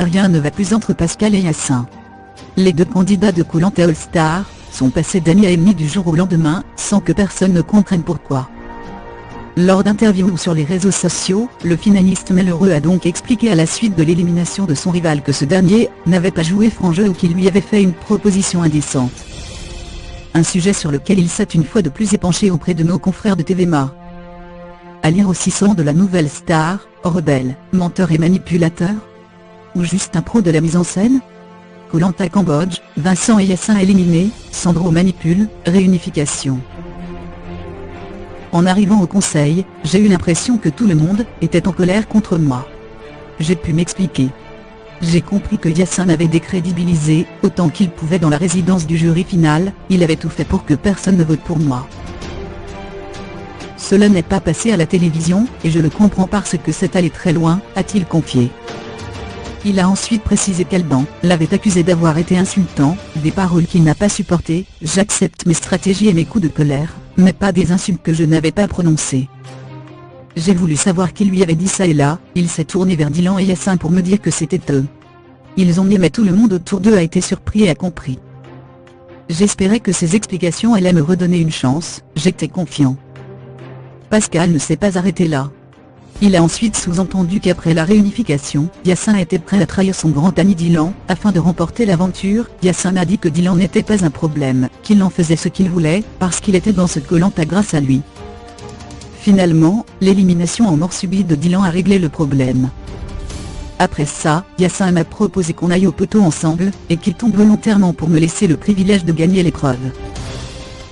rien ne va plus entre Pascal et Yassin. Les deux candidats de Koh Lanta All Star sont passés d'amis à ennemis du jour au lendemain, sans que personne ne comprenne pourquoi. Lors d'interviews sur les réseaux sociaux, le finaliste malheureux a donc expliqué à la suite de l'élimination de son rival que ce dernier n'avait pas joué franc jeu ou qu'il lui avait fait une proposition indécente. Un sujet sur lequel il s'est une fois de plus épanché auprès de nos confrères de TVMA. À lire aussi son de la nouvelle star, rebelle, menteur et manipulateur? Ou juste un pro de la mise en scène? Koh Lanta Cambodge, Vincent et Yassin éliminés, Sandro manipule, réunification. En arrivant au conseil, j'ai eu l'impression que tout le monde était en colère contre moi. J'ai pu m'expliquer. J'ai compris que Yassin m'avait décrédibilisé, autant qu'il pouvait dans la résidence du jury final, il avait tout fait pour que personne ne vote pour moi. Cela n'est pas passé à la télévision, et je le comprends parce que c'est allé très loin, a-t-il confié. Il a ensuite précisé qu'Alban l'avait accusé d'avoir été insultant, des paroles qu'il n'a pas supportées. J'accepte mes stratégies et mes coups de colère, mais pas des insultes que je n'avais pas prononcées. J'ai voulu savoir qui lui avait dit ça et là, il s'est tourné vers Dylan et Yassin pour me dire que c'était eux. Ils ont nié mais tout le monde autour d'eux a été surpris et a compris. J'espérais que ces explications allaient me redonner une chance, j'étais confiant. Pascal ne s'est pas arrêté là. Il a ensuite sous-entendu qu'après la réunification, Yassin était prêt à trahir son grand ami Dylan, afin de remporter l'aventure. Yassin a dit que Dylan n'était pas un problème, qu'il en faisait ce qu'il voulait, parce qu'il était dans ce Koh Lanta grâce à lui. Finalement, l'élimination en mort subite de Dylan a réglé le problème. Après ça, Yassin m'a proposé qu'on aille au poteau ensemble, et qu'il tombe volontairement pour me laisser le privilège de gagner l'épreuve.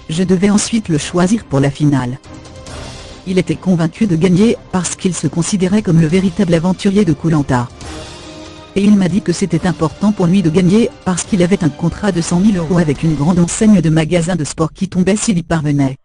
Je devais ensuite le choisir pour la finale. Il était convaincu de gagner, parce qu'il se considérait comme le véritable aventurier de Koh Lanta. Et il m'a dit que c'était important pour lui de gagner, parce qu'il avait un contrat de 100 000 € avec une grande enseigne de magasins de sport qui tombait s'il y parvenait.